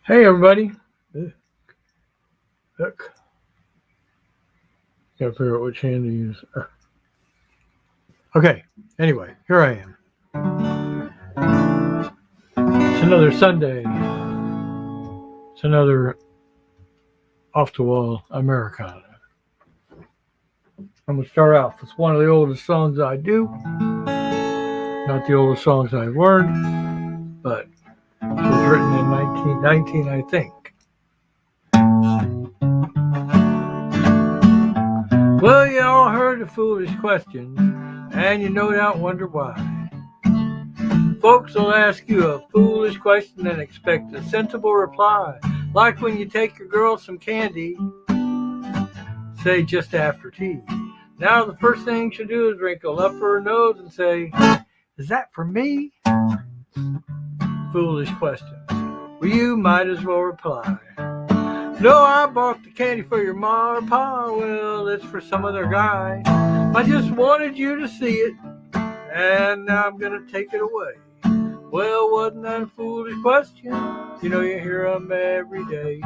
Hey everybody. Look, gotta figure out which hand to use. Okay, anyway, here I am. It's another Sunday. It's another off the wall Americana. I'm gonna start off with one of the oldest songs I do. Not the oldest songs I've learned, but it was written in 1919, I think. Well, you all heard the foolish questions, and you no doubt wonder why. Folks will ask you a foolish question and expect a sensible reply. Like when you take your girl some candy, say just after tea. Now the first thing she'll do is wrinkle up her nose and say, "Is that for me?" Foolish question. Well, you might as well reply, "No, I bought the candy for your ma or pa. Well, it's for some other guy. I just wanted you to see it, and now I'm gonna take it away." Well, wasn't that a foolish question? You know you hear them every day.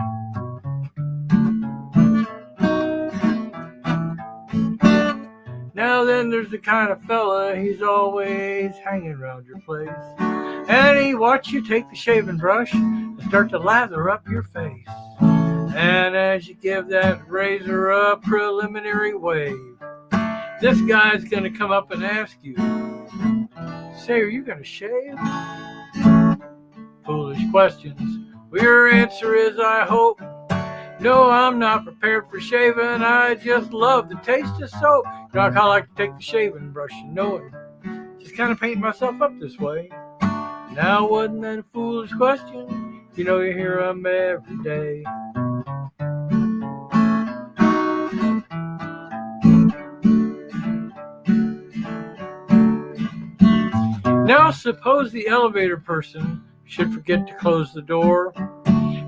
Now then, there's the kind of fella, he's always hanging around your place. And he watch you take the shaving brush and start to lather up your face. And as you give that razor a preliminary wave, this guy's gonna come up and ask you, "Say, are you gonna shave?" Foolish questions. Well, your answer is, I hope, "No, I'm not prepared for shaving. I just love the taste of soap." You know, I kind of like to take the shaving brush and know it. Just kind of paint myself up this way. Now, wasn't that a foolish question? You know you hear them every day. Now, suppose the elevator person should forget to close the door,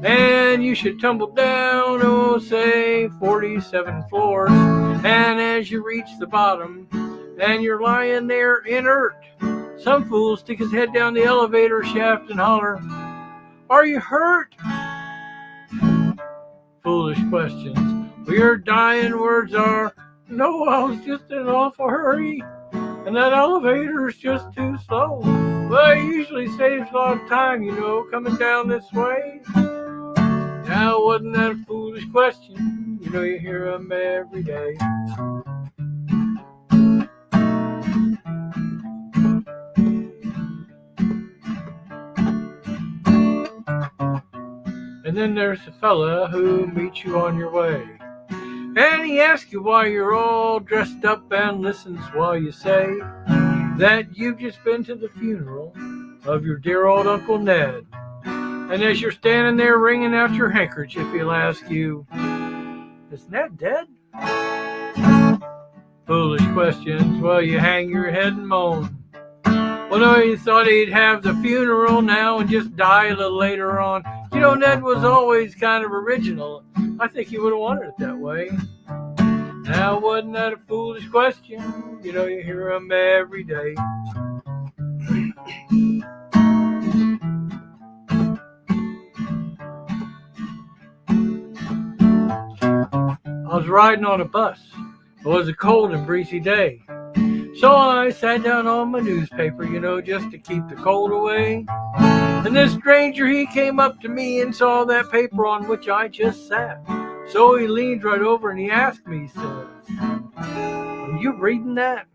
and you should tumble down, oh, say, 47 floors. And as you reach the bottom, and you're lying there inert, some fool stick his head down the elevator shaft and holler, "Are you hurt?" Foolish questions. Well, your dying words are, "No, I was just in an awful hurry, and that elevator's just too slow. Well, it usually saves a lot of time, you know, coming down this way." Now, wasn't that a foolish question? You know you hear them every day. And then there's the fella who meets you on your way. And he asks you why you're all dressed up and listens while you say that you've just been to the funeral of your dear old Uncle Ned. And as you're standing there wringing out your handkerchief, he'll ask you, "Is Ned dead?" Foolish questions. Well, you hang your head and moan. Well, no, you thought he'd have the funeral now and just die a little later on. You know, Ned was always kind of original. I think he would have wanted it that way. Now, wasn't that a foolish question? You know, you hear them every day. I was riding on a bus. It was a cold and breezy day. So I sat down on my newspaper, you know, just to keep the cold away. And this stranger, he came up to me and saw that paper on which I just sat. So he leaned right over and he asked me, he says, "Are you reading that?"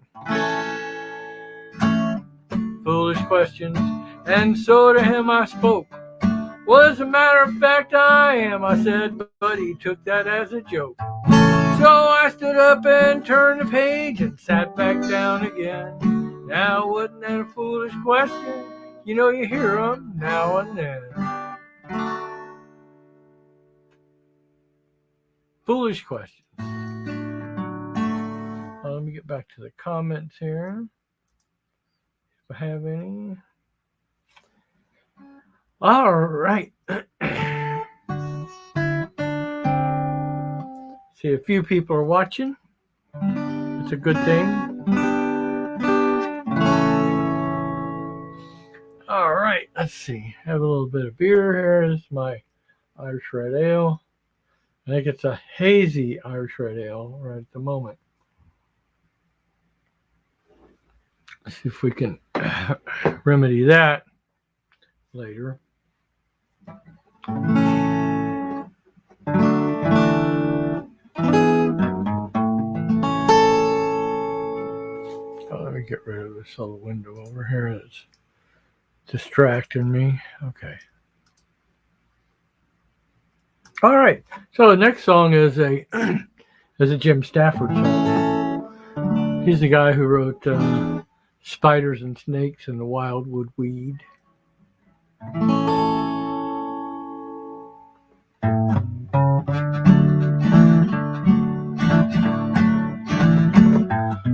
Foolish questions. And so to him I spoke. "Well, as a matter of fact, I am," I said, but he took that as a joke. So I stood up and turned the page and sat back down again. Now, wasn't that a foolish question? You know you hear them now and then. Foolish questions. Let me get back to the comments here. If I have any. All right. See, a few people are watching. It's a good thing. All right, let's see. Have a little bit of beer here. This is my Irish Red Ale. I think it's a hazy Irish Red Ale right at the moment. Let's see if we can remedy that later. Oh, let me get rid of this little window over here that's distracting me. Okay. All right. So the next song is a Jim Stafford song. He's the guy who wrote Spiders and Snakes and the Wildwood Weed.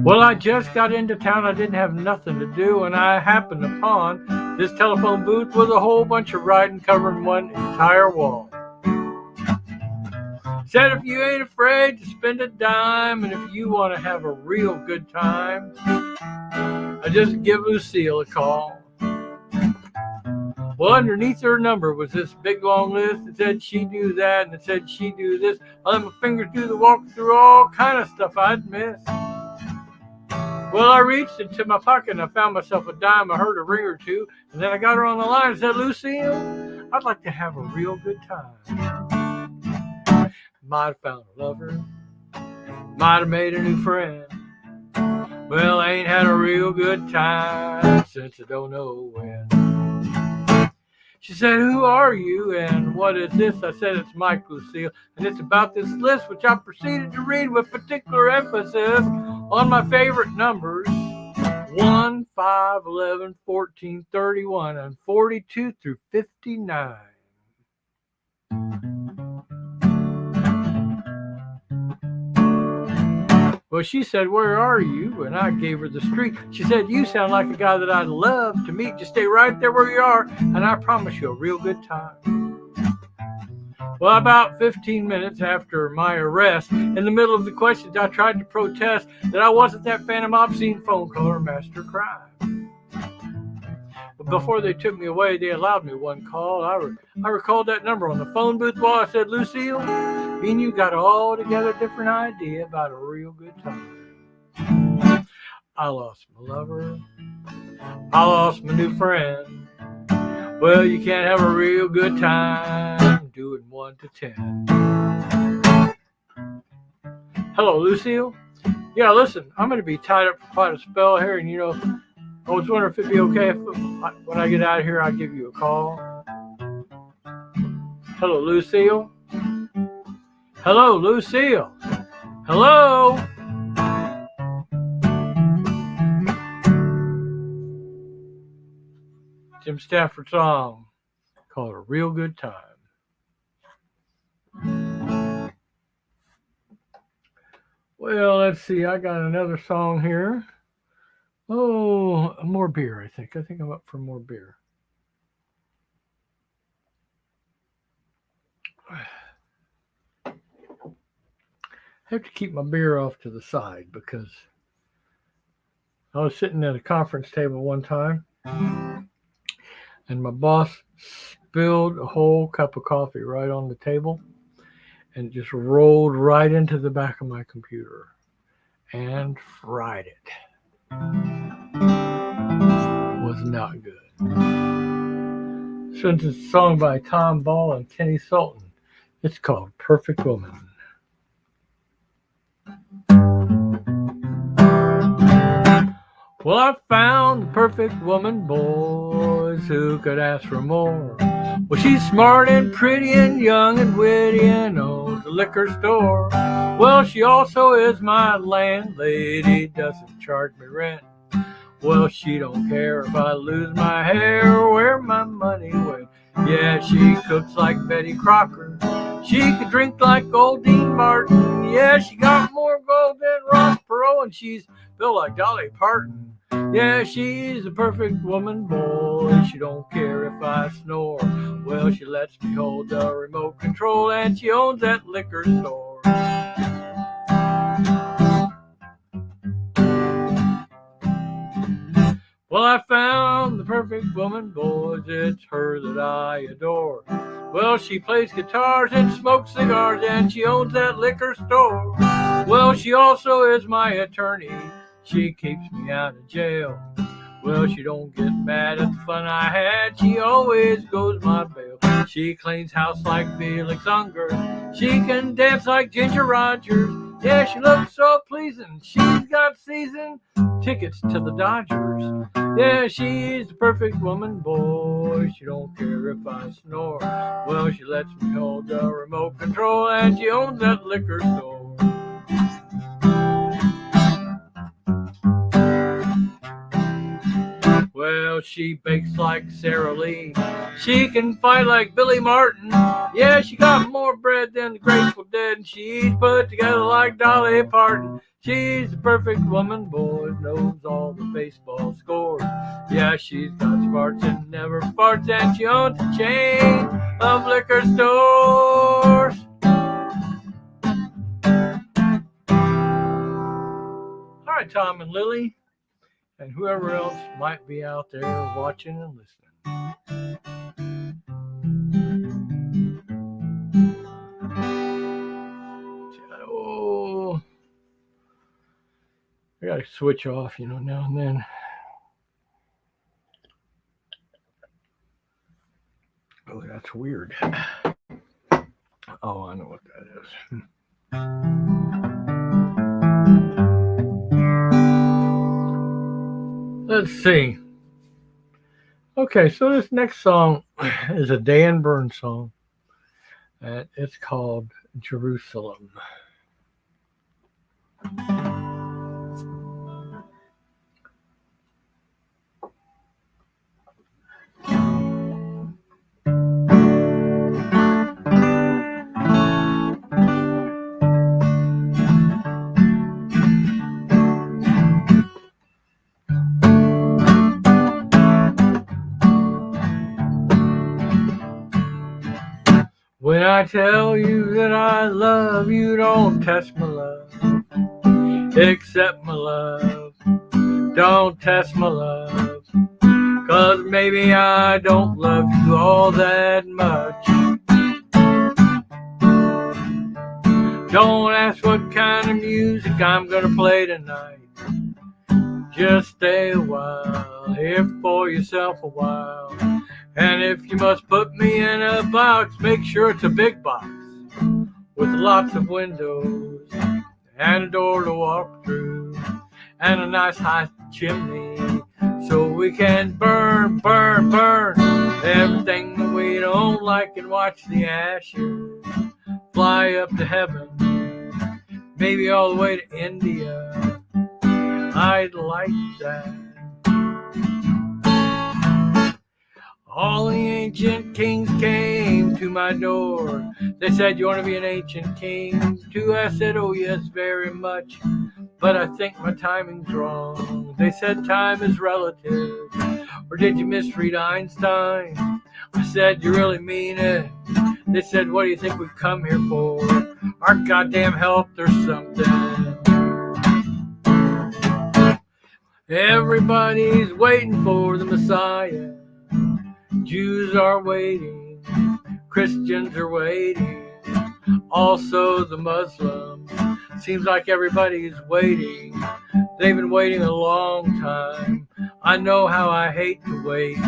Well, I just got into town. I didn't have nothing to do, and I happened upon this telephone booth with a whole bunch of writing covering one entire wall. Said if you ain't afraid to spend a dime, and if you want to have a real good time, I just give Lucille a call. Well, underneath her number was this big long list. It said she do that, and it said she do this. I let my fingers do the walk through all kind of stuff I'd miss. Well, I reached into my pocket and I found myself a dime. I heard a ring or two, and then I got her on the line and said, Lucille, I'd like to have a real good time. Might have found a lover, might have made a new friend. Well, I ain't had a real good time since I don't know when. She said, who are you and what is this? I said, it's Mike, Lucille, and it's about this list, which I proceeded to read with particular emphasis on my favorite numbers, 1, 5, 11, 14, 31, and 42 through 59. Well, she said, where are you? And I gave her the street. She said, you sound like a guy that I'd love to meet. Just stay right there where you are, and I promise you a real good time. Well, about 15 minutes after my arrest, in the middle of the questions, I tried to protest that I wasn't that phantom obscene phone caller master crime. But before they took me away, they allowed me one call. I recalled that number on the phone booth while I said, Lucille, me and you got an altogether different idea about a real good time. I lost my lover. I lost my new friend. Well, you can't have a real good time doing 1 to 10. Hello, Lucille. Yeah, listen, I'm going to be tied up for quite a spell here, and I was wondering if it'd be okay if when I get out of here, I give you a call. Hello, Lucille. Hello, Lucille. Hello. Jim Stafford song called A Real Good Time. Well, let's see. I got another song here. Oh, more beer, I think. I think I'm up for more beer. I have to keep my beer off to the side because I was sitting at a conference table one time and my boss spilled a whole cup of coffee right on the table and it just rolled right into the back of my computer and fried it. Was not good. Since it's a song by Tom Ball and Kenny Sultan, it's called Perfect Woman. Well, I found the perfect woman, boys, who could ask for more. Well, she's smart and pretty and young and witty and owns a liquor store. Well, she also is my landlady, doesn't charge me rent. Well, she don't care if I lose my hair or where my money went. Yeah, she cooks like Betty Crocker. She could drink like old Dean Martin. Yeah, she got more gold than Ross Perot, and she's built like Dolly Parton. Yeah, she's a perfect woman, boy. She don't care if I snore. Well, she lets me hold the remote control, and she owns that liquor store. Well, I found the perfect woman, boys. It's her that I adore. Well, she plays guitars and smokes cigars, and she owns that liquor store. Well, she also is my attorney. She keeps me out of jail. Well, she don't get mad at the fun I had. She always goes my bail. She cleans house like Felix Unger. She can dance like Ginger Rogers. Yeah, she looks so pleasing. She's got season tickets to the Dodgers. Yeah, she's the perfect woman, boy. She don't care if I snore. Well, she lets me hold the remote control, and she owns that liquor store. Well, she bakes like Sara Lee. She can fight like Billy Martin. Yeah, she got more bread than the Grateful Dead, and she's put together like Dolly Parton. She's the perfect woman, boys, knows all the baseball scores. Yeah, she's got smarts and never farts, and she owns a chain of liquor stores. All right, Tom and Lily, and whoever else might be out there watching and listening. Oh, I gotta switch off, now and then. Oh, that's weird. Oh, I know what that is. Let's see. Okay, so this next song is a Dan Burns song, and it's called Jerusalem. When I tell you that I love you, don't test my love, accept my love. Don't test my love, 'cause maybe I don't love you all that much. Don't ask what kind of music I'm gonna play tonight. Just stay a while, here for yourself a while. And if you must put me in a box, make sure it's a big box with lots of windows and a door to walk through and a nice high chimney so we can burn, burn, burn everything that we don't like and watch the ashes fly up to heaven, maybe all the way to India. I'd like that. All the ancient kings came to my door. They said, you want to be an ancient king too? I said, oh yes, very much, but I think my timing's wrong. They said time is relative, or did you misread Einstein? I said, you really mean it? They said, what do you think we've come here for? Our goddamn help or something. Everybody's waiting for the Messiah. Jews are waiting, Christians are waiting, also the Muslims. Seems like everybody's waiting. They've been waiting a long time. I know how I hate to wait,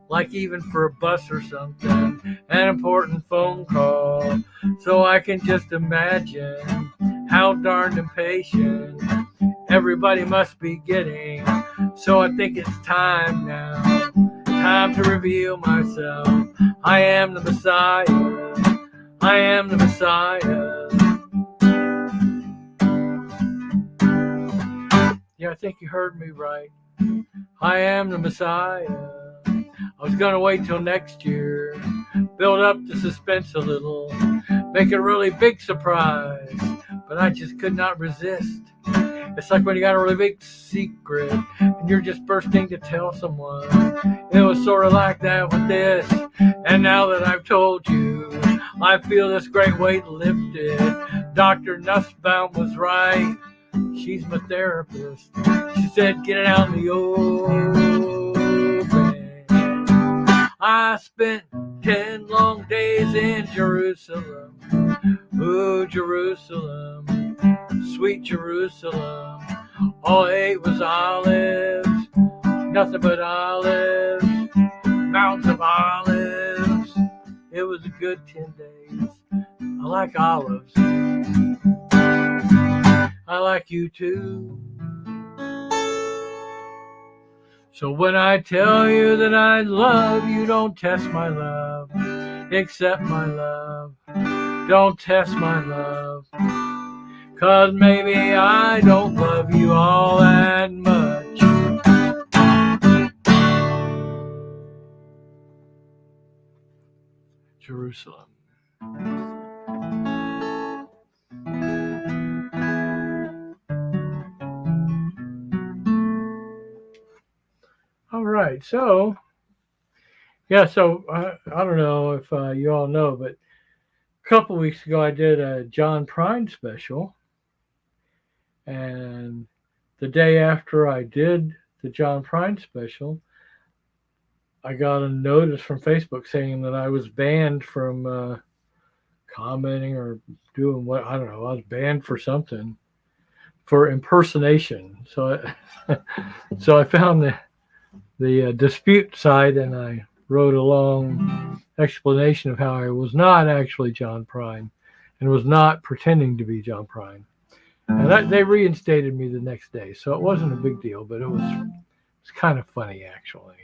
like even for a bus or something, an important phone call. So I can just imagine how darned impatient everybody must be getting. So I think it's time now. Time to reveal myself. I am the Messiah. I am the Messiah. Yeah, I think you heard me right. I am the Messiah. I was going to wait till next year, build up the suspense a little, make it a really big surprise, but I just could not resist. It's like when you got a really big secret and you're just bursting to tell someone. It was sort of like that with this. And now that I've told you, I feel this great weight lifted. Dr. Nussbaum was right. She's my therapist. She said, get it out in the open. I spent 10 long days in Jerusalem. Ooh, Jerusalem, sweet Jerusalem. All I ate was olives, nothing but olives, mountains of olives. It was a good 10 days. I like olives. I like you too. So when I tell you that I love you, don't test my love, accept my love. Don't test my love, 'cause maybe I don't love you all that much. Jerusalem. All right, so I don't know if you all know, but a couple weeks ago I did a John Prine special, and the day after I did the John Prine special, I got a notice from Facebook saying that I was banned from commenting or doing what, I don't know. I was banned for something, for impersonation. So I found the dispute site, and I wrote a long explanation of how I was not actually John Prine and was not pretending to be John Prine. And they reinstated me the next day, so it wasn't a big deal, but it was kind of funny, actually.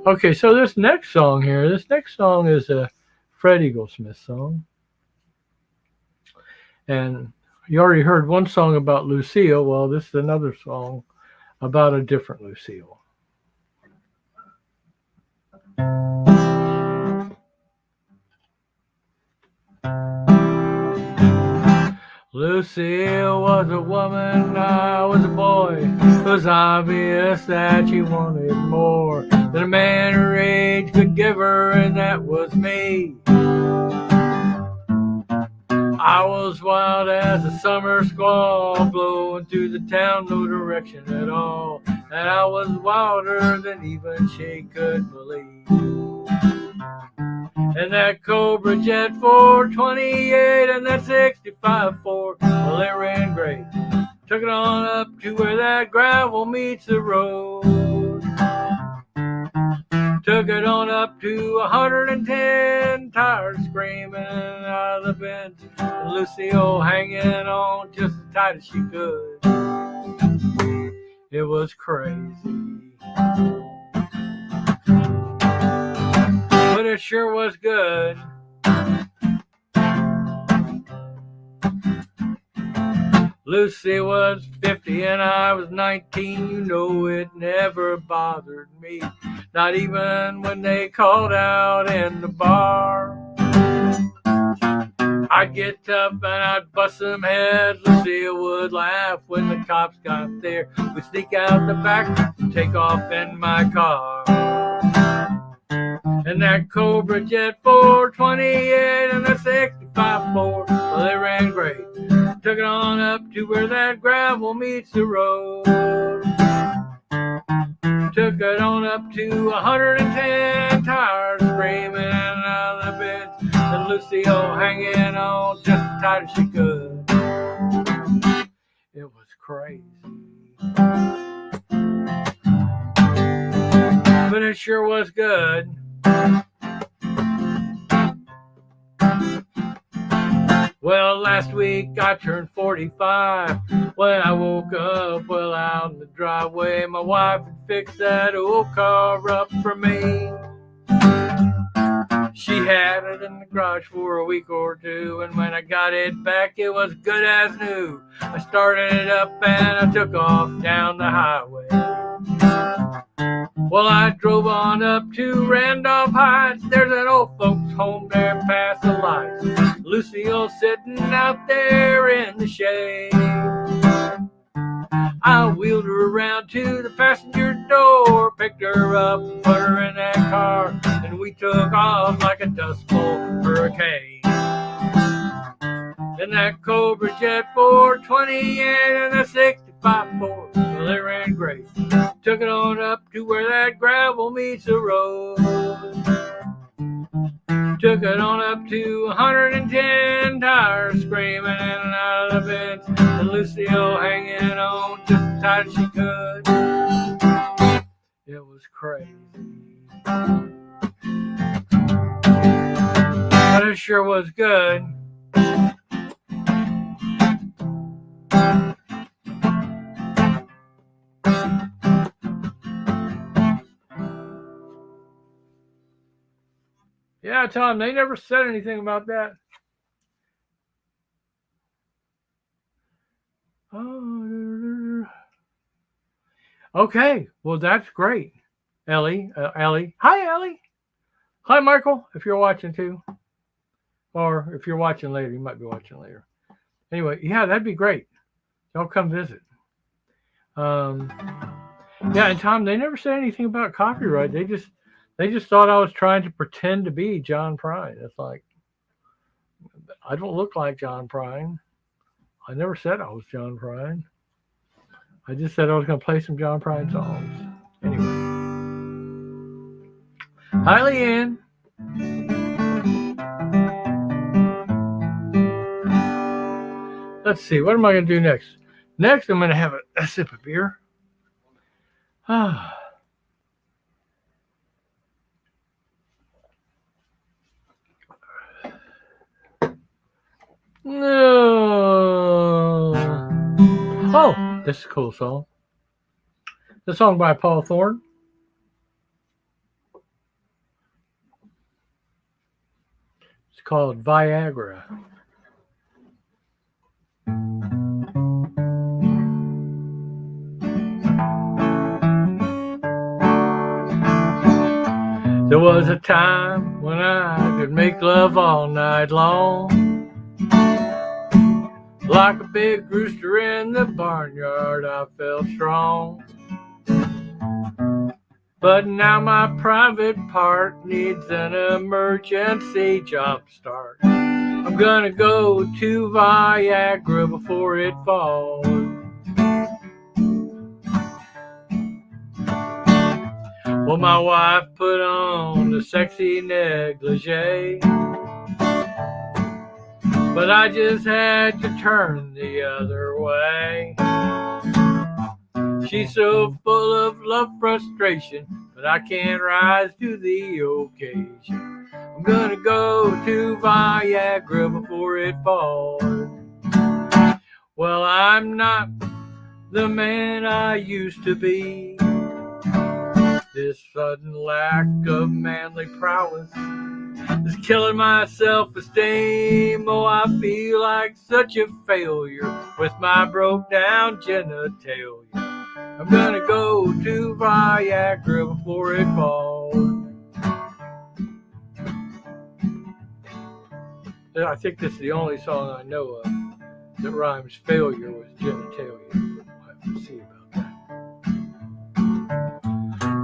Okay, so this next song is a Fred Eaglesmith song. And you already heard one song about Lucille. Well, this is another song about a different Lucille. Lucille was a woman, I was a boy. It was obvious that she wanted more than a man her age could give her, and that was me. I was wild as a summer squall, blowing through the town, no direction at all. And I was wilder than even she could believe. And that Cobra Jet 428 and that 65 Ford, well, it ran great. Took it on up to where that gravel meets the road. Took it on up to 110, tires screaming out of the bend, and Lucille hanging on just as tight as she could. It was crazy, but it sure was good. Lucy was 50 and I was 19. You know it never bothered me, not even when they called out in the bar. I'd get tough and I'd bust some heads. Lucille would laugh when the cops got there. We'd sneak out the back and take off in my car. And that Cobra Jet 428 and that 65 Ford, well, they ran great. Took it on up to where that gravel meets the road. Took it on up to 110, tires screaming out of the bed, and Lucille hanging on just as tight as she could. It was crazy, but it sure was good. Well, last week I turned 45. When I woke up, well, out in the driveway, my wife had fixed that old car up for me. She had it in the garage for a week or two, and when I got it back, it was good as new. I started it up and I took off down the highway. Well, I drove on up to Randolph Heights. There's an old folks home there past the lights. Lucille sitting out there in the shade. I wheeled her around to the passenger door, picked her up, put her in that car, and we took off like a Dust Bowl hurricane. And that Cobra Jet 428 and the 65 Ford, well, they ran great. Took it on up to where that gravel meets the road. Took it on up to 110 tires, screaming in and out of the vents, and Lucio hanging on just as tight as she could. It was crazy, but it sure was good. Yeah, Tom, they never said anything about that. Oh, okay, well, that's great. Ellie. Hi, Ellie. Hi, Michael, if you're watching too. Or if you're watching later, you might be watching later. Anyway, yeah, that'd be great. Y'all come visit. Yeah, and Tom, they never said anything about copyright. They just thought I was trying to pretend to be John Prine. It's like, I don't look like John Prine. I never said I was John Prine. I just said I was going to play some John Prine songs. Anyway. Hi, Leanne. Let's see. What am I going to do next? Next, I'm going to have a sip of beer. Ah. No. Oh, this is a cool song. The song by Paul Thorne. It's called Viagra. There was a time when I could make love all night long. Like a big rooster in the barnyard, I felt strong. But now my private part needs an emergency jump start. I'm gonna go to Viagra before it falls. Well, my wife put on the sexy negligee, but I just had to turn the other way. She's so full of love frustration, but I can't rise to the occasion. I'm gonna go to Viagra before it falls. Well, I'm not the man I used to be. This sudden lack of manly prowess is killing my self-esteem. Oh, I feel like such a failure with my broke down genitalia. I'm gonna go to Viagra before it falls. I think this is the only song I know of that rhymes failure with genitalia. We'll have to see about that.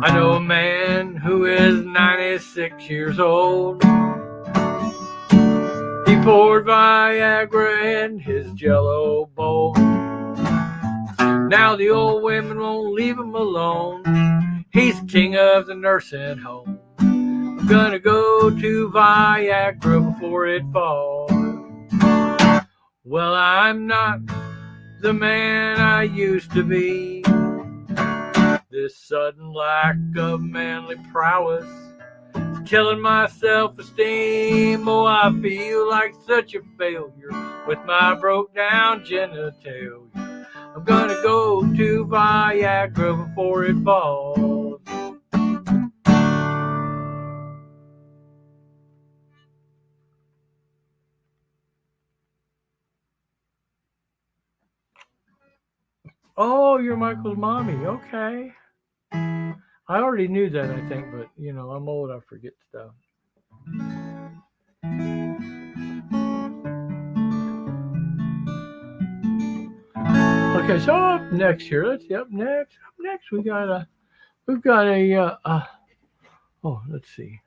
I know a man who is 96 years old. He poured Viagra in his Jello bowl. Now the old women won't leave him alone. He's king of the nursing home. I'm gonna go to Viagra before it falls. Well, I'm not the man I used to be. This sudden lack of manly prowess is killing my self-esteem. Oh, I feel like such a failure with my broke down genitalia. I'm gonna go to Viagra before it falls. Oh, you're Michael's mommy. Okay. I already knew that, I think, but, you know, I'm old. I forget stuff. Okay, so up next here. Let's see. Up next, we've got a. Let's see.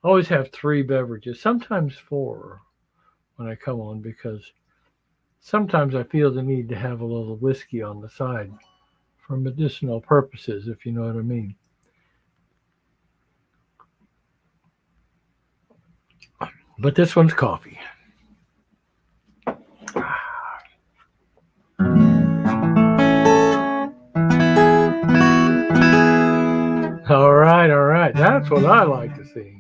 I always have 3 beverages, sometimes 4 when I come on, because sometimes I feel the need to have a little whiskey on the side for medicinal purposes, if you know what I mean. But this one's coffee. All right. That's what I like to see.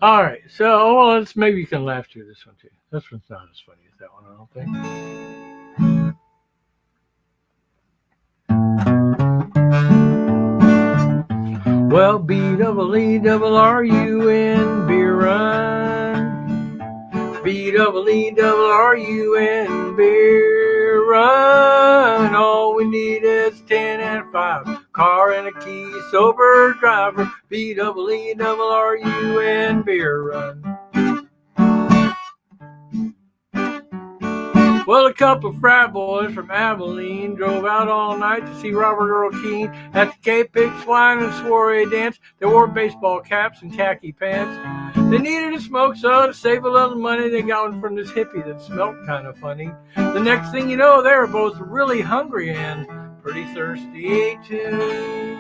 All right, so maybe you can laugh through this one too. This one's not as funny as that one, I don't think. Well, B-double-E-double-R-U-N, beer run. B-double-E-double-R-U-N, beer run. All we need is 10 and 5. Car and a key, sober driver. B-double-E-double-R-U-N, beer run. Well, a couple of frat boys from Abilene drove out all night to see Robert Earl Keen at the K-Pig Swine and Soiree dance. They wore baseball caps and khaki pants. They needed a smoke, so to save a little money, they got one from this hippie that smelled kind of funny. The next thing you know, they were both really hungry and pretty thirsty too.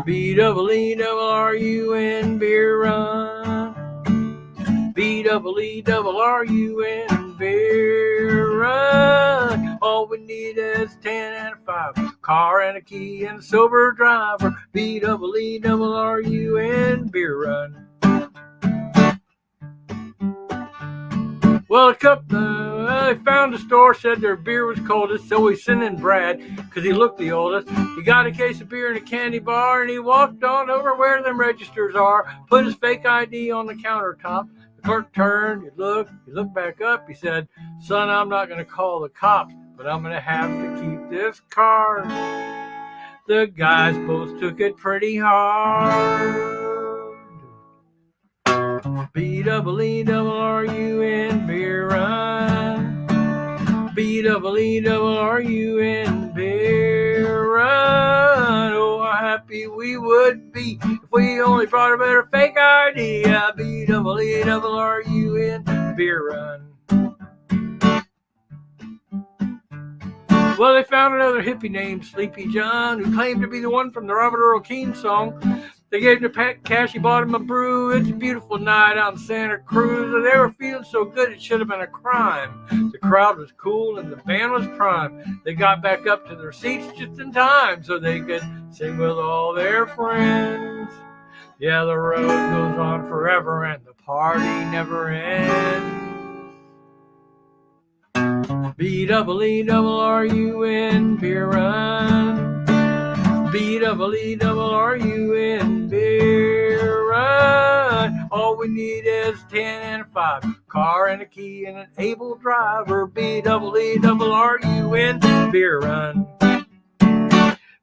B-double-E-double-R-U-N, beer run. B-double-E-double-R-U-N, beer run. All we need is 10 and 5. Car and a key and a sober driver. B-double-E-double-R-U-N, beer run. Well, they found a store, said their beer was coldest, so he sent in Brad, because he looked the oldest. He got a case of beer in a candy bar, and he walked on over where them registers are, put his fake ID on the countertop. The clerk turned, he looked back up, he said, "Son, I'm not going to call the cops, but I'm going to have to keep this card." The guys both took it pretty hard. B-double-E-double-R-U-N, beer run. B-double-E-double-R-U-N, beer run. Oh, how happy we would be if we only brought a better fake ID. B-double-E-double-R-U-N, beer run. Well, they found another hippie named Sleepy John who claimed to be the one from the Robert Earl Keen song. They gave him the pet cash, he bought him a brew. It's a beautiful night out in Santa Cruz. And they were feeling so good it should have been a crime. The crowd was cool and the band was prime. They got back up to their seats just in time so they could sing with all their friends. Yeah, the road goes on forever and the party never ends. B-double-E-double-R-U-N, beer run. B-double-E-double-R-U-N, beer run. All we need is 10 and 5. Car and a key and an able driver. B-double-E-double-R-U-N, beer run.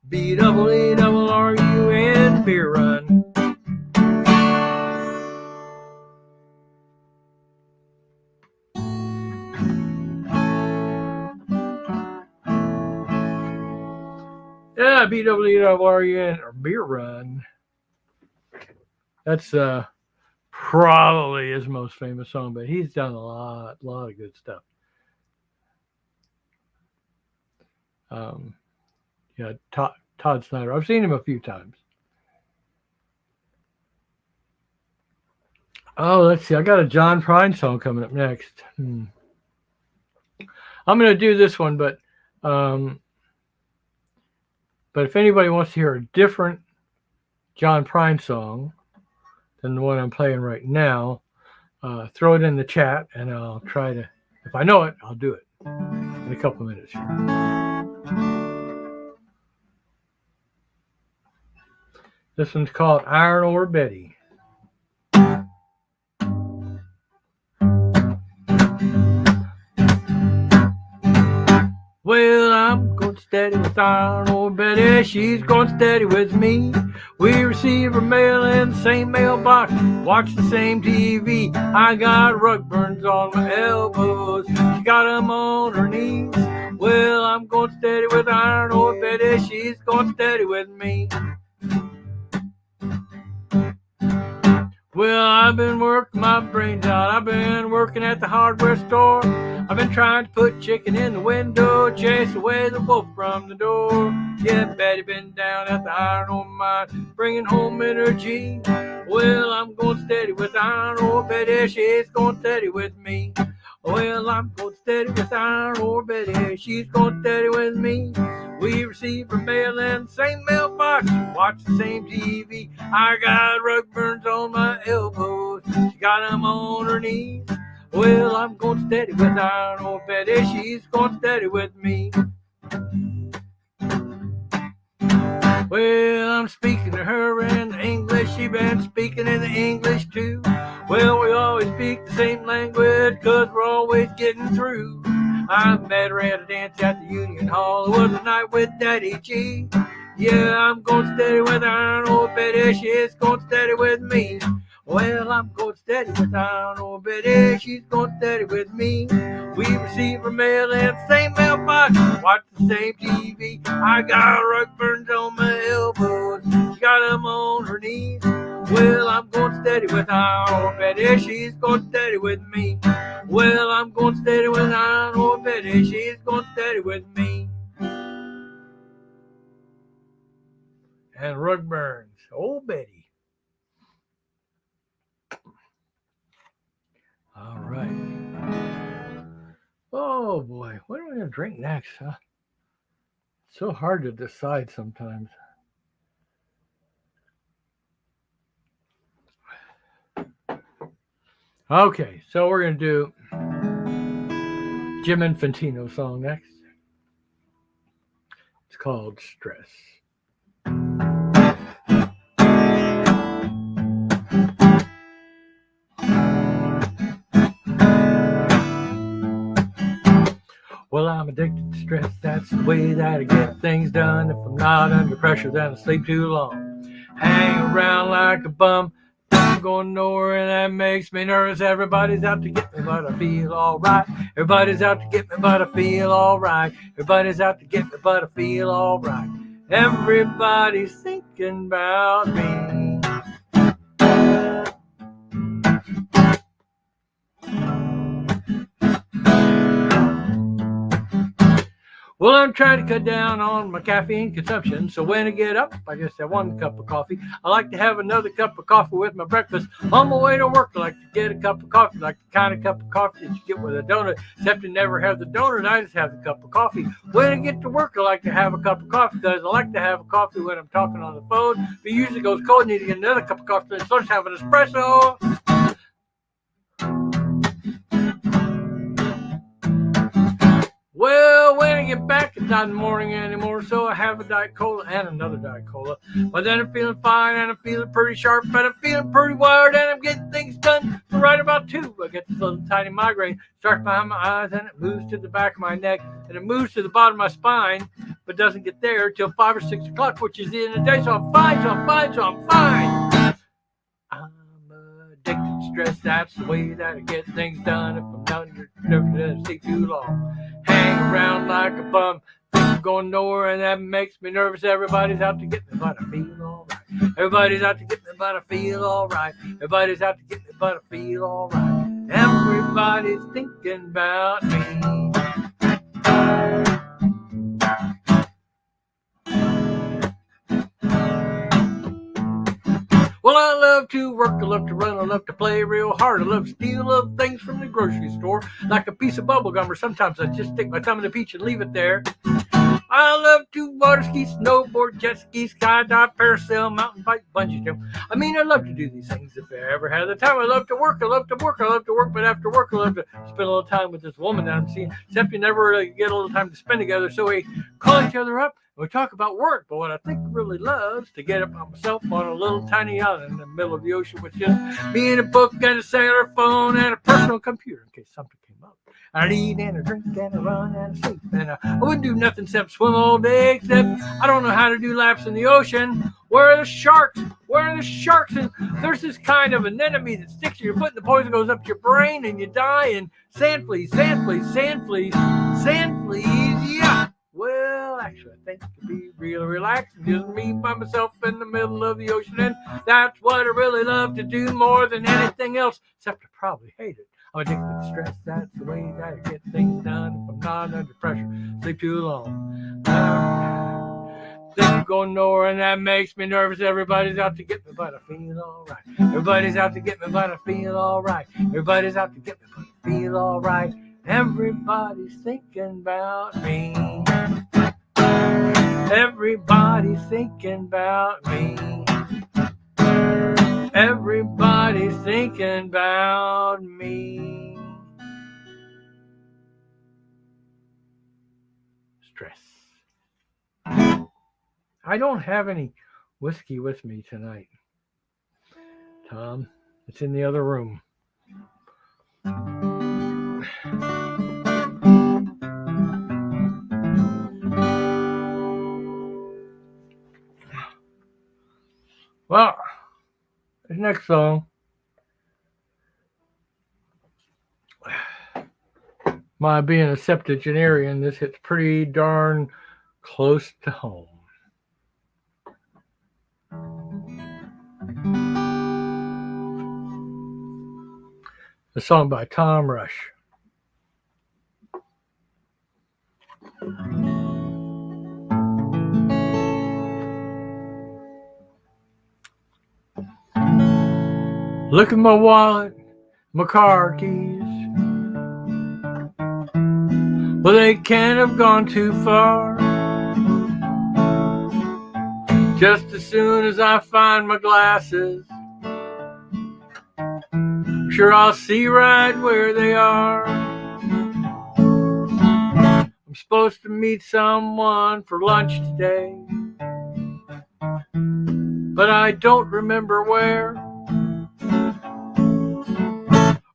B-double-E-double-R-U-N, beer run. Yeah, B-double-E-double-R-U-N, or beer run. That's probably his most famous song, but he's done a lot of good stuff. Yeah, Todd Snyder. I've seen him a few times. Oh, let's see. I got a John Prine song coming up next. I'm going to do this one, but if anybody wants to hear a different John Prine song than the one I'm playing right now, throw it in the chat, and I'll try to, if I know it, I'll do it in a couple of minutes here. This one's called Iron Ore Betty. Well, I'm going steady with Iron Ore Betty. She's going steady with me. We receive her mail in the same mailbox, watch the same TV. I got rug burns on my elbows. She got them on her knees. Well, I'm going steady with Iron Ore Betty. She's going steady with me. Well, I've been working my brains out. I've been working at the hardware store. I've been trying to put chicken in the window, chase away the wolf from the door. Yeah, Betty been down at the iron ore mine, bringing home energy. Well, I'm going steady with iron ore Betty. She's going steady with me. Well, I'm going steady with iron ore Betty. She's going steady with me. We receive her mail in the same mailbox, watch the same TV. I got rug burns on my elbows, she got them on her knees. Well, I'm going steady with iron ore Betty, she's going steady with me. Well, I'm speaking to her in the English, she been speaking in the English too. Well, we always speak the same language, cause we're always getting through. I met her at a dance at the Union Hall. It was a night with Daddy G. Yeah, I'm going steady with iron ore Betty, she's going steady with me. Well, I'm going steady with iron ore Betty, she's going steady with me. We receive her mail in the same mailbox, watch the same TV. I got rug burns on my elbows, she got them on her knees. Well, I'm going steady with iron ore Betty, she's going steady with me. Well, I'm going steady with iron ore Betty, she's going steady with me. And rug burns, old Betty. All right. Oh boy, what are we gonna drink next, huh? It's so hard to decide sometimes. Okay, so we're gonna do Jim Infantino song next. It's called Stress. Well, I'm addicted to stress, that's the way that I get things done. If I'm not under pressure, then I sleep too long. Hang around like a bum, I'm going nowhere, and that makes me nervous. Everybody's out to get me, but I feel alright. Everybody's out to get me, but I feel alright. Everybody's out to get me, but I feel alright. Everybody's thinking about me. Well, I'm trying to cut down on my caffeine consumption, so when I get up, I just have one cup of coffee. I like to have another cup of coffee with my breakfast. On my way to work, I like to get a cup of coffee, like the kind of cup of coffee that you get with a donut, except to never have the donut, I just have the cup of coffee. When I get to work, I like to have a cup of coffee, because I like to have a coffee when I'm talking on the phone. But it usually goes cold, I need to get another cup of coffee, so let's have an espresso. Well, when I get back, it's not in the morning anymore, so I have a Diet Cola and another Diet Cola. But then I'm feeling fine, and I'm feeling pretty sharp, and I'm feeling pretty wired, and I'm getting things done. But right about 2, I get this little tiny migraine. Starts behind my eyes, and it moves to the back of my neck, and it moves to the bottom of my spine, but doesn't get there till 5 or 6 o'clock, which is the end of the day, so I'm fine, so I'm fine, so I'm fine. I'm addicted to stress, that's the way that I get things done. If I'm not under stay too long. Hang around like a bum, think I'm going nowhere, and that makes me nervous. Everybody's out to get me, but I feel alright. Everybody's out to get me, but I feel alright. Everybody's out to get me, but I feel alright. Everybody's thinking about me. Well, I love to work, I love to run, I love to play real hard. I love to steal little things from the grocery store, like a piece of bubble gum, or sometimes I just stick my thumb in the peach and leave it there. I love to water ski, snowboard, jet ski, skydive, parasail, mountain bike, bungee jump. I mean, I love to do these things if I ever had the time. I love to work, I love to work, I love to work, but after work, I love to spend a little time with this woman that I'm seeing. Except you never really get a little time to spend together, so we call each other up. We talk about work, but what I think I really love is to get up on myself on a little tiny island in the middle of the ocean with just me and a book and a cellular phone and a personal computer in case something came up. I'd eat and a drink and a run and a sleep, and I wouldn't do nothing except swim all day, except I don't know how to do laps in the ocean. Where are the sharks? Where are the sharks? And there's this kind of anemone that sticks to your foot and the poison goes up to your brain and you die. And sand fleas, yeah. Well, actually, I think it'd be real relaxing. Just me by myself in the middle of the ocean, and that's what I really love to do more than anything else, except I probably hate it. I'm addicted to stress, that's the way that I get things done. If I'm not under pressure, sleep too long. Think I'm going nowhere, and that makes me nervous. Everybody's out to get me, but I feel alright. Everybody's out to get me, but I feel alright. Everybody's out to get me, but I feel alright. Everybody's thinking about me. Everybody's thinking about me. Everybody's thinking about me. Stress. I don't have any whiskey with me tonight, Tom. It's in the other room. Well, this next song, my being a septuagenarian, this hits pretty darn close to home. A song by Tom Rush. Look at my wallet, my car keys. Well, they can't have gone too far. Just as soon as I find my glasses, I'm sure I'll see right where they are. I'm supposed to meet someone for lunch today, but I don't remember where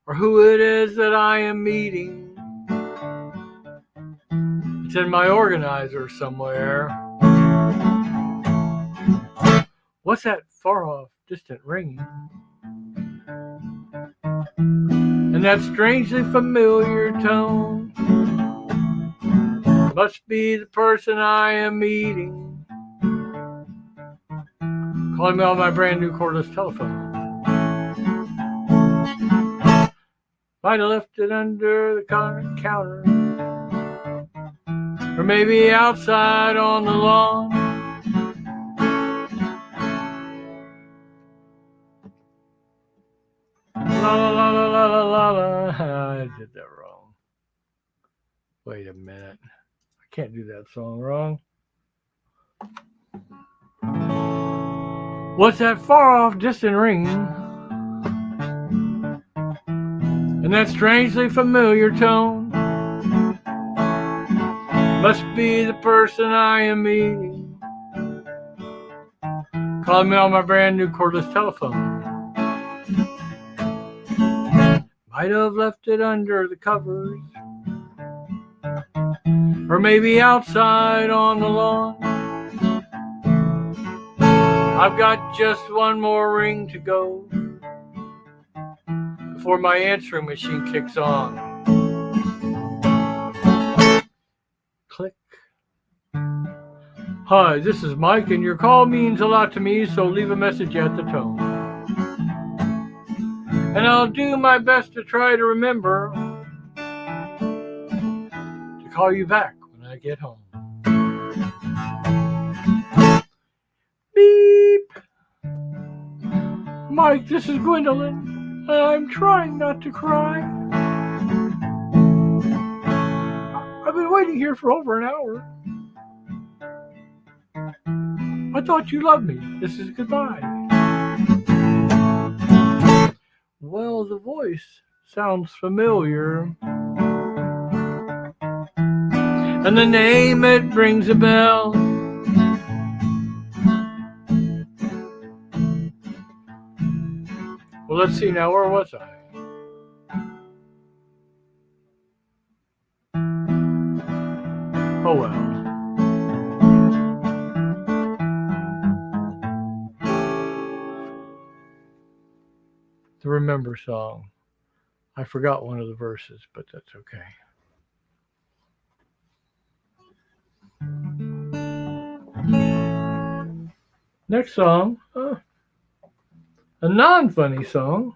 or who it is that I am meeting. It's in my organizer somewhere. What's that far off, distant ringing? And that strangely familiar tone must be the person I am meeting, calling me on my brand new cordless telephone. Might have left it under the counter, or maybe outside on the lawn. La la la la la la la la. I did that wrong. Wait a minute. I can't do that song wrong. What's that far off distant ringing? And that strangely familiar tone must be the person I am meeting, calling me on my brand new cordless telephone. Might have left it under the covers, or maybe outside on the lawn. I've got just one more ring to go before my answering machine kicks on. Click. Hi, this is Mike, and your call means a lot to me, so leave a message at the tone. And I'll do my best to try to remember to call you back when I get home. Beep. Mike, this is Gwendolyn, and I'm trying not to cry. I've been waiting here for over an hour. I thought you loved me. This is goodbye. Well, the voice sounds familiar, and the name, it rings a bell. Well, let's see now, where was I? Oh well. The Remember song. I forgot one of the verses, but that's okay. Next song, a non-funny song.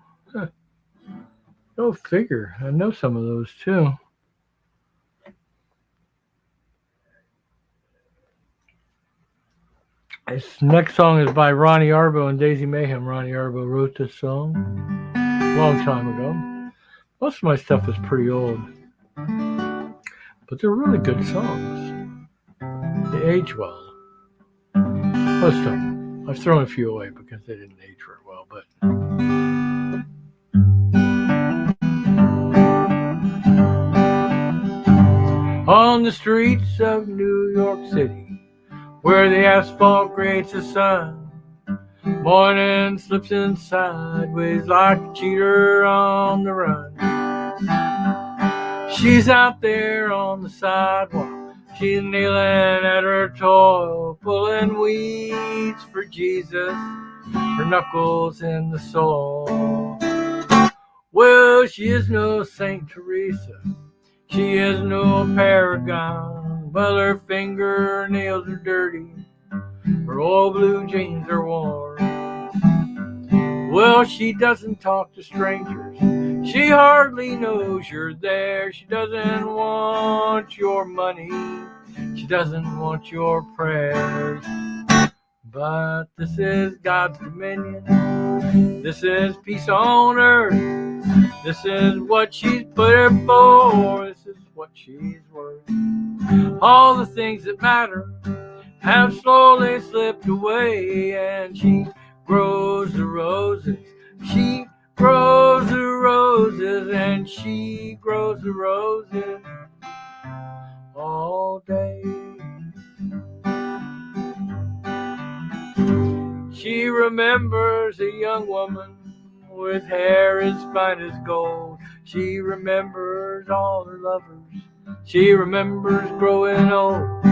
Go figure. I know some of those too. This next song is by Ronnie Arbo and Daisy Mayhem. Ronnie Arbo wrote this song a long time ago. Most of my stuff is pretty old, but they're really good songs. They age well. Most of them. I've thrown a few away because they didn't age very well, but on the streets of New York City, where the asphalt grates the sun, morning slips in sideways like a cheater on the run. She's out there on the sidewalk, she's kneeling at her toil, pulling weeds for Jesus, her knuckles in the soil. Well, she is no Saint Teresa, she is no paragon. Well, her fingernails are dirty, her old blue jeans are worn. Well, she doesn't talk to strangers, she hardly knows you're there. She doesn't want your money, she doesn't want your prayers. But this is God's dominion, this is peace on earth, this is what she's put her for, this is what she's worth. All the things that matter have slowly slipped away, and she grows the roses, she grows the roses, and she grows the roses all day. She remembers a young woman with hair as fine as gold. She remembers all her lovers, she remembers growing old.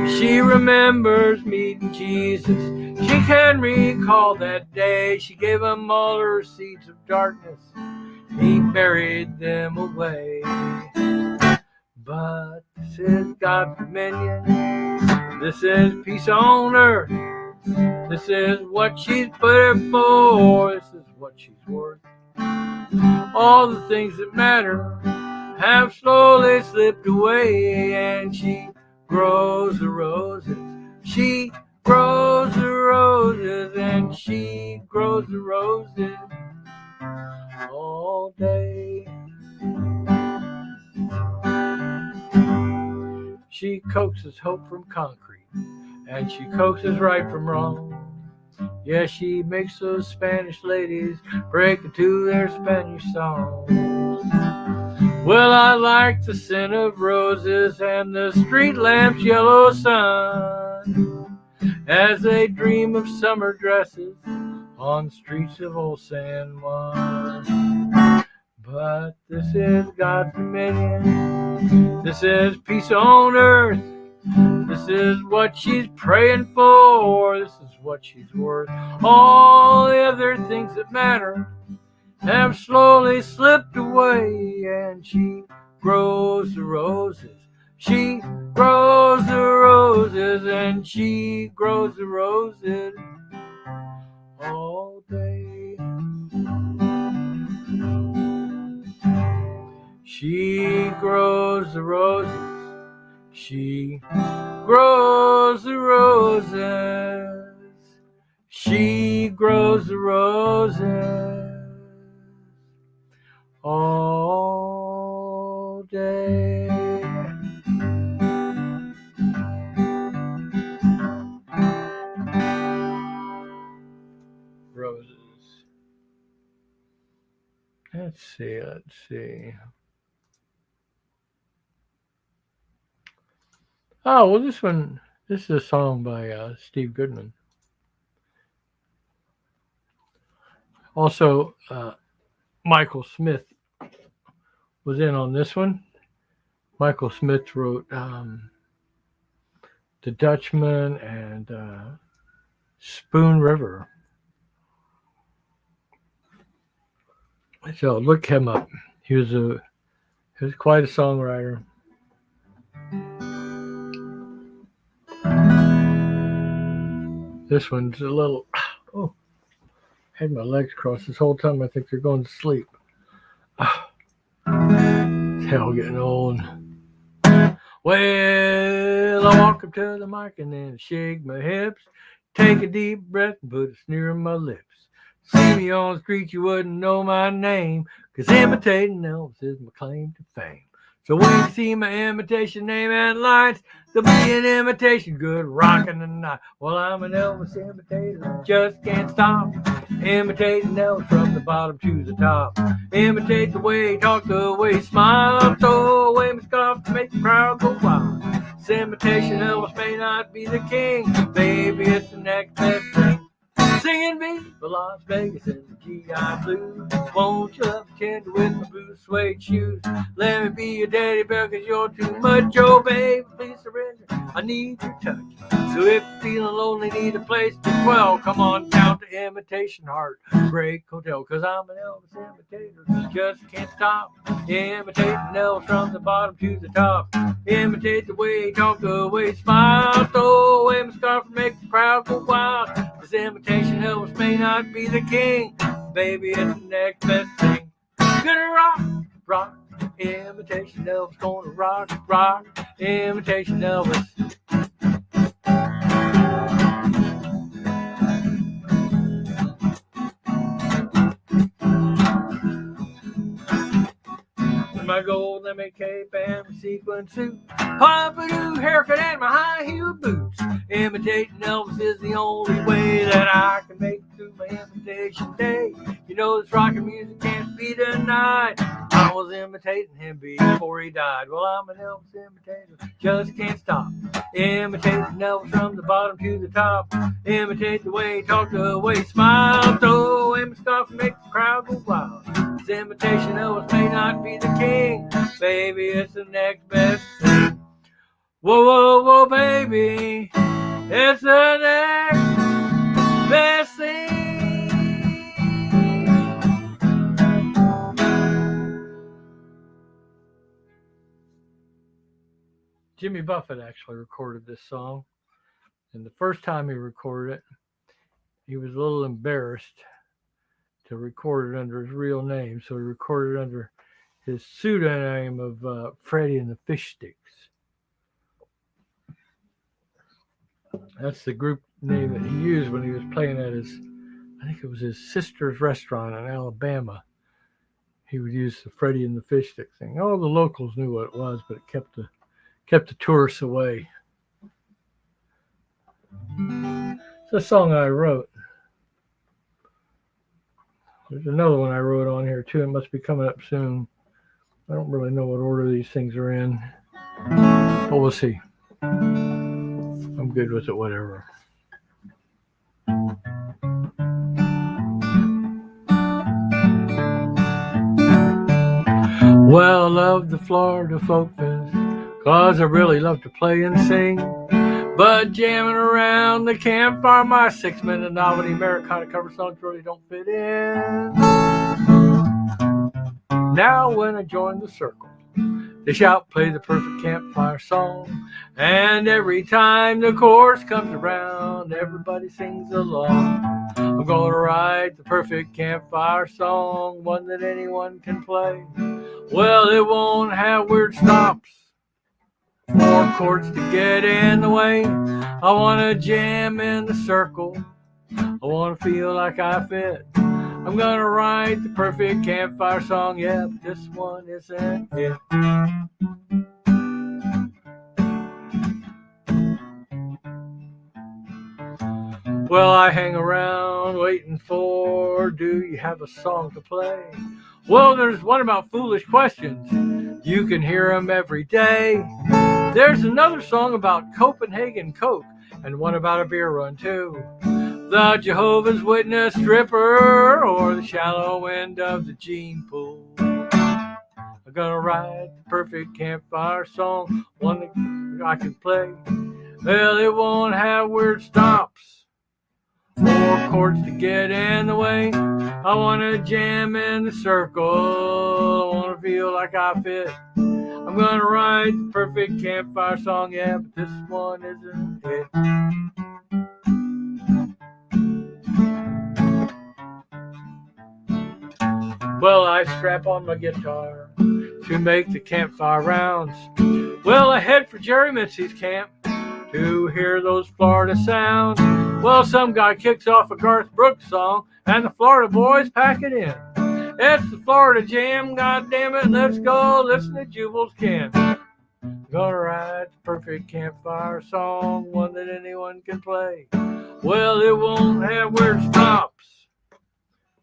She remembers meeting Jesus, she can recall that day. She gave him all her seeds of darkness, he buried them away. But this is God's dominion, this is peace on earth, this is what she's put her for, this is what she's worth. All the things that matter have slowly slipped away, and she grows the roses, she grows the roses, and she grows the roses all day. She coaxes hope from concrete, and she coaxes right from wrong. Yeah, she makes those Spanish ladies break into their Spanish songs. Well, I like the scent of roses and the street lamp's yellow sun, as they dream of summer dresses on streets of old San Juan. But this is God's dominion, this is peace on earth, this is what she's praying for, this is what she's worth. All the other things that matter have slowly slipped away, and she grows the roses, she grows the roses, and she grows the roses all day. She grows the roses, she grows the roses, she grows the roses all day. Roses. Let's see. Oh, well, this is a song by Steve Goodman. Also, Michael Smith was in on this one. Michael Smith wrote The Dutchman and Spoon River. So look him up. He was quite a songwriter. This one's a little. Oh, had my legs crossed this whole time. I think they're going to sleep. Hell, getting old. Well, I walk up to the mic and then shake my hips, take a deep breath and put a sneer on my lips. See me on the street, you wouldn't know my name, 'cause imitating Elvis is my claim to fame. So when you see my imitation name and lights, there'll be an imitation good rockin' the night. Well, I'm an Elvis imitator, just can't stop. Imitating Elvis from the bottom to the top. Imitate the way he talk, the way he smile. Throw away my scarf to make the crowd go wild. This imitation Elvis may not be the king, baby, it's the next best thing. Singing Viva Las Vegas in the GI Blues. Won't you love me tender with my blue suede shoes? Let me be your daddy bear, 'cause you're too much, oh baby, please surrender. I need your touch. So if you're feeling lonely, need a place to dwell, come on down to Imitation Heartbreak Hotel, 'cause I'm an Elvis imitator, just can't stop. Imitating Elvis from the bottom to the top. Imitate the way he talk, the way he smile. Throw away my scarf and make the crowd go wild. This imitation Elvis may not be the king, baby, it's the next best thing. Gonna rock, rock, imitation Elvis, gonna rock, rock, imitation Elvis. My gold lemon cape and my sequin suit, pompadour haircut and my high heel boots. Imitating Elvis is the only way that I can make it through my imitation day. You know this rockin' music can't be denied. I was imitating him before he died. Well, I'm an Elvis imitator, just can't stop. Imitating Elvis from the bottom to the top. Imitate the way he talk, the way he smile. Throw away my scarf and make the crowd go wild. This imitation Elvis may not be the king, baby, it's the next best thing. Whoa, whoa, whoa, baby, it's the next best thing. Jimmy Buffett actually recorded this song, and the first time he recorded it, he was a little embarrassed to record it under his real name, so he recorded it under his pseudonym of Freddie and the Fish Sticks. That's the group name that he used when he was playing at his, I think it was his sister's restaurant in Alabama. He would use the Freddie and the Fish Sticks thing. All the locals knew what it was, but it kept the tourists away. It's a song I wrote. There's another one I wrote on here too. It must be coming up soon. I don't really know what order these things are in, but we'll see. I'm good with it, whatever. Well, I love the Florida Folk Fest, 'cause I really love to play and sing. But jamming around the campfire, my 6-minute novelty Americana cover songs really don't fit in. Now when I join the circle, they shout, play the perfect campfire song. And every time the chorus comes around, everybody sings along. I'm gonna write the perfect campfire song, one that anyone can play. Well, it won't have weird stops or chords to get in the way. I wanna jam in the circle, I wanna feel like I fit. I'm gonna write the perfect campfire song, yeah, but this one isn't it. Well, I hang around waiting for, do you have a song to play? Well, there's one about foolish questions, you can hear them every day. There's another song about Copenhagen Coke, and one about a beer run too. The Jehovah's Witness stripper, or the shallow end of the gene pool. I'm gonna write the perfect campfire song, one that I can play. Well, it won't have weird stops or chords to get in the way. I wanna jam in the circle, I wanna feel like I fit. I'm gonna write the perfect campfire song, yeah, but this one isn't it. I strap on my guitar to make the campfire rounds. Well, I head for Jerry Mincy's camp to hear those Florida sounds. Well, some guy kicks off a Garth Brooks song, and the Florida boys pack it in. It's the Florida Jam, goddammit, let's go listen to Jubal's camp. Gonna write the perfect campfire song, one that anyone can play. Well, it won't have weird stops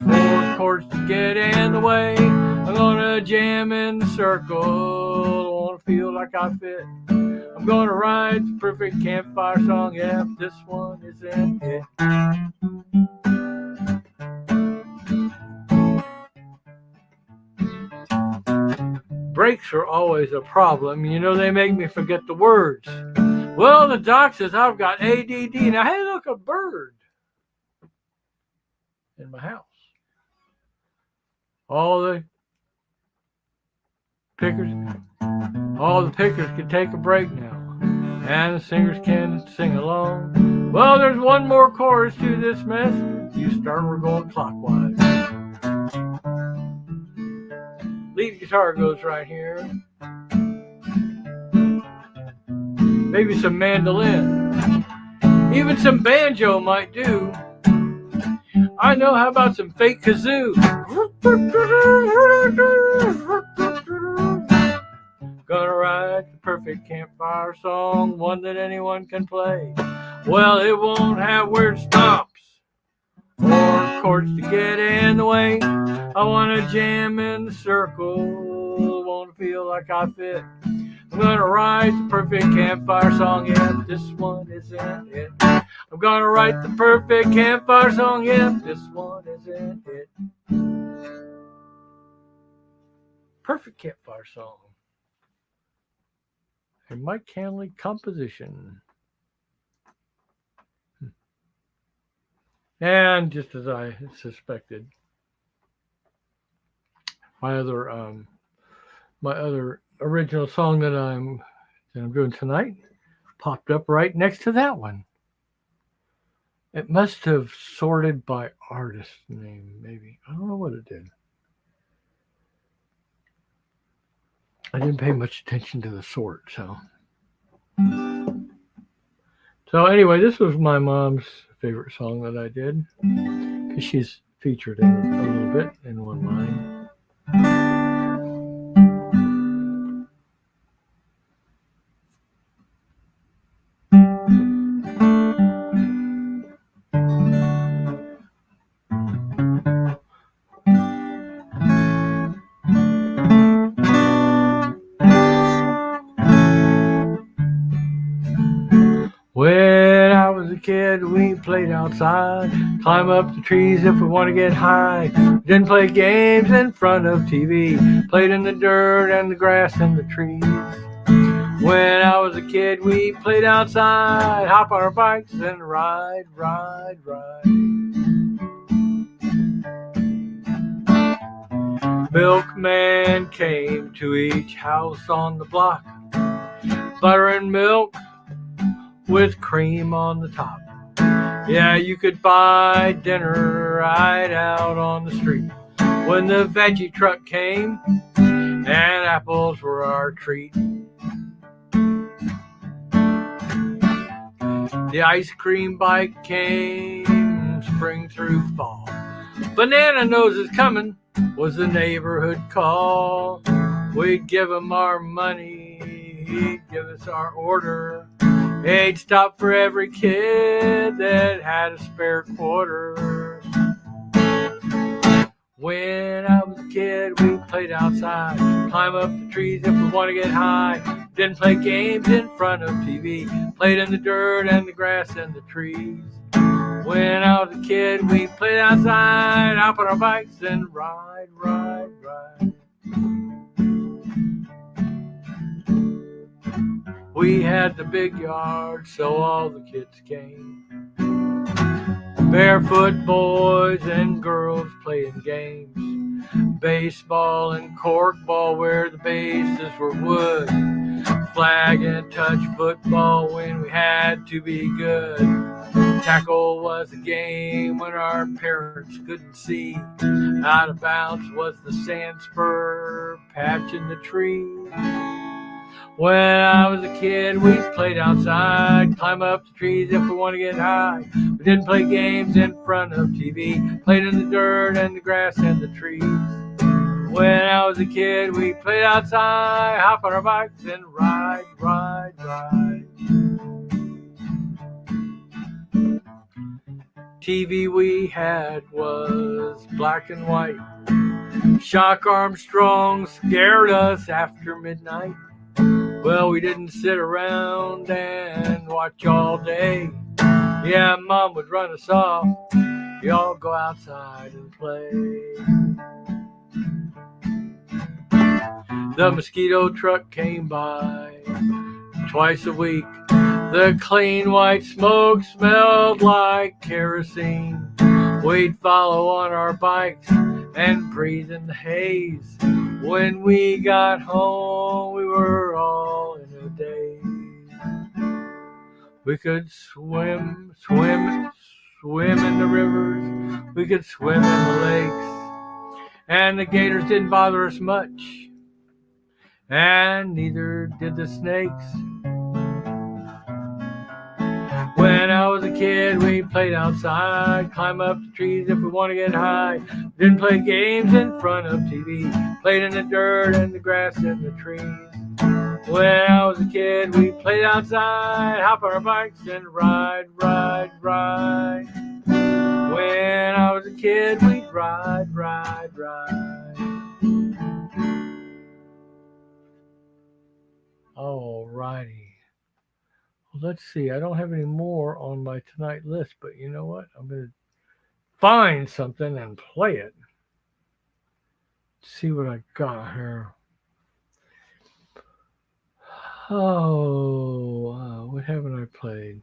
or chords to get in the way. I'm gonna jam in the circle, I wanna feel like I fit. I'm gonna write the perfect campfire song, yeah, this one isn't it. Breaks are always a problem. You know, they make me forget the words. Well, the doc says I've got ADD. Now, hey, look, a bird in my house. All the pickers can take a break now, and the singers can sing along. Well, there's one more chorus to this mess. You start, we're going clockwise. Lead guitar goes right here. Maybe some mandolin. Even some banjo might do. I know, how about some fake kazoo? Gonna write the perfect campfire song, one that anyone can play. Well, it won't have weird stops or chords to get in the way. I wanna jam in the circle, wanna feel like I fit. I'm gonna write the perfect campfire song, yeah, this one isn't it. I'm gonna write the perfect campfire song, yeah, this one isn't it. Perfect campfire song. A Mike Handley composition. And just as I suspected, my other original song that I'm doing tonight popped up right next to that one. It must have sorted by artist name, maybe. I don't know what it did. I didn't pay much attention to the sort, so. So anyway, this was my mom's favorite song that I did, because she's featured in it a little bit in one line. When I was a kid, we played outside, climb up the trees if we want to get high. Didn't play games in front of TV, played in the dirt and the grass and the trees. When I was a kid, we played outside, hop on our bikes and ride. Milkman came to each house on the block, butter and milk with cream on the top. Yeah, you could buy dinner right out on the street when the veggie truck came, and apples were our treat. The ice cream bike came spring through fall. Banana nose is coming was the neighborhood call. We'd give him our money, he'd give us our order. He'd stop for every kid that had a spare quarter. When I was a kid, we played outside, climb up the trees if we want to get high. Didn't play games in front of TV, played in the dirt and the grass and the trees. When I was a kid, we played outside, hop on our bikes and ride. We had the big yard, so all the kids came. Barefoot boys and girls playing games. Baseball and corkball where the bases were wood. Flag and touch football when we had to be good. Tackle was a game when our parents couldn't see. Out of bounds was the sand spur patch in the tree. When I was a kid, we played outside, climb up the trees if we want to get high. We didn't play games in front of TV, played in the dirt and the grass and the trees. When I was a kid, we played outside, hop on our bikes and ride, ride, ride. TV we had was black and white. Shock Armstrong scared us after midnight. Well, we didn't sit around and watch all day. Yeah, Mom would run us off. We all go outside and play. The mosquito truck came by twice a week. The clean white smoke smelled like kerosene. We'd follow on our bikes and breathe in the haze. When we got home, we were all in a daze. We could swim in the rivers. We could swim in the lakes. And the gators didn't bother us much. And neither did the snakes. When I was a kid, we played outside, climb up the trees if we want to get high. Didn't play games in front of TV, played in the dirt and the grass and the trees. When I was a kid, we played outside, hop on our bikes and ride, ride, ride. When I was a kid, we'd ride, ride, ride. All righty. Well, let's see. I don't have any more on my tonight list, but you know what? I'm going to find something and play it. See what I got here. Oh, what haven't I played?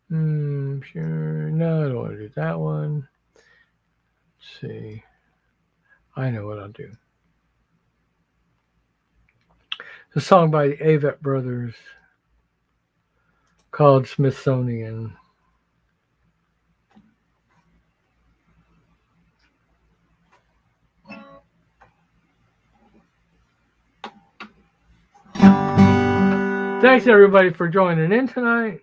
Sure. No, I don't want to do that one. Let's see. I know what I'll do. It's a song by the Avett Brothers called Smithsonian. Thanks everybody for joining in tonight.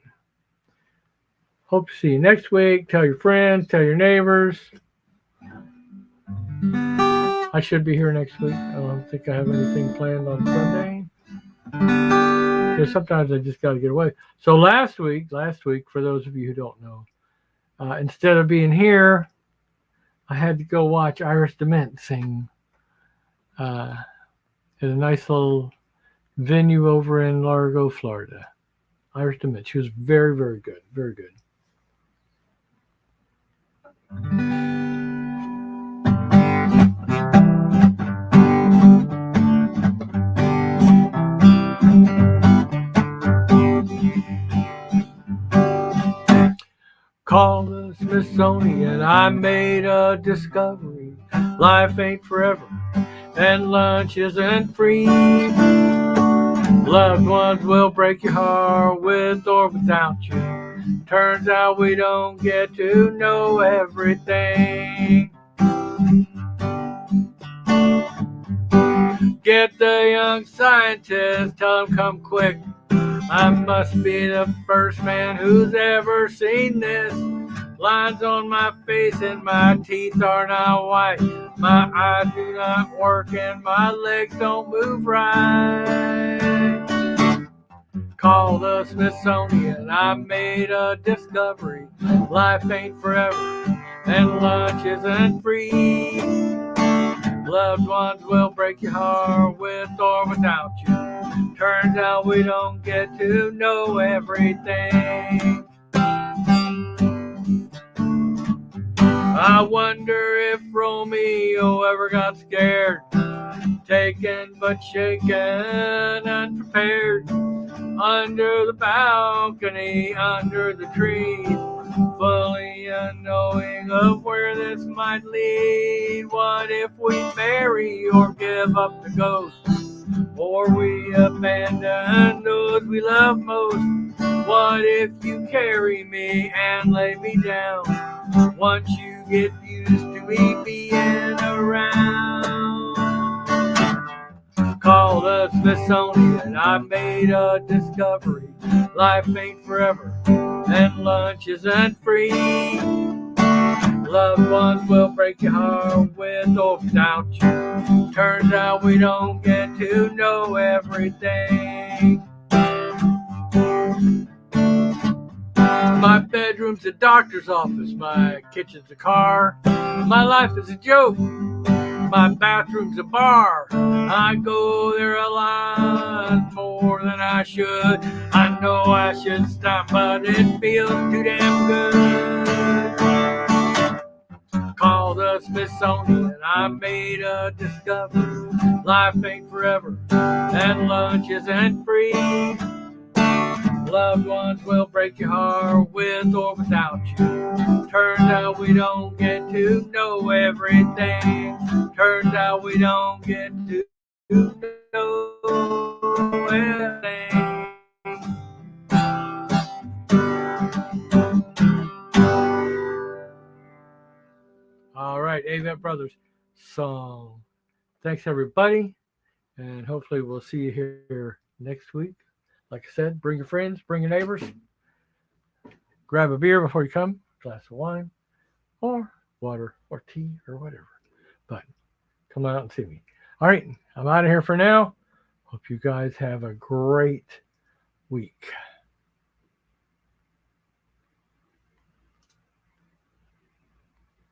Hope to see you next week. Tell your friends, tell your neighbors. I should be here next week. I don't think I have anything planned on Sunday. Because sometimes I just got to get away. So last week, for those of you who don't know, instead of being here, I had to go watch Iris DeMent sing at a nice little venue over in Largo, Florida. Iris DeMent. She was very, very good. Very good. Call the Smithsonian, I made a discovery. Life ain't forever, and lunch isn't free. Loved ones will break your heart with or without you. Turns out we don't get to know everything. Get the young scientists, tell them come quick. I must be the first man who's ever seen this. Lines on my face and my teeth are not white. My eyes do not work and my legs don't move right. Call the Smithsonian, I made a discovery. Life ain't forever and lunch isn't free. Loved ones will break your heart with or without you. Turns out we don't get to know everything. I wonder if Romeo ever got scared, taken but shaken, unprepared. Under the balcony, under the trees, fully unknowing of where this might lead. What if we marry or give up the ghost? or we abandon those we love most? What if you carry me and lay me down? Once you get used to me being around, call the Smithsonian. I made a discovery. Life ain't forever, and lunch isn't free. Loved ones will break your heart with or without you. Turns out we don't get to know everything. My bedroom's a doctor's office. My kitchen's a car. My life is a joke. My bathroom's a bar. I go there a lot more than I should. I know I should stop, but it feels too damn good. Call the Smithsonian. I made a discovery. Life ain't forever, and lunch isn't free. Loved ones will break your heart with or without you. Turns out we don't get to know everything. Turns out we don't get to know everything. All right, Avett Brothers song. Thanks, everybody, and hopefully we'll see you here next week. Like I said, bring your friends, bring your neighbors. Grab a beer before you come, a glass of wine, or water, or tea, or whatever. But come out and see me. All right, I'm out of here for now. Hope you guys have a great week.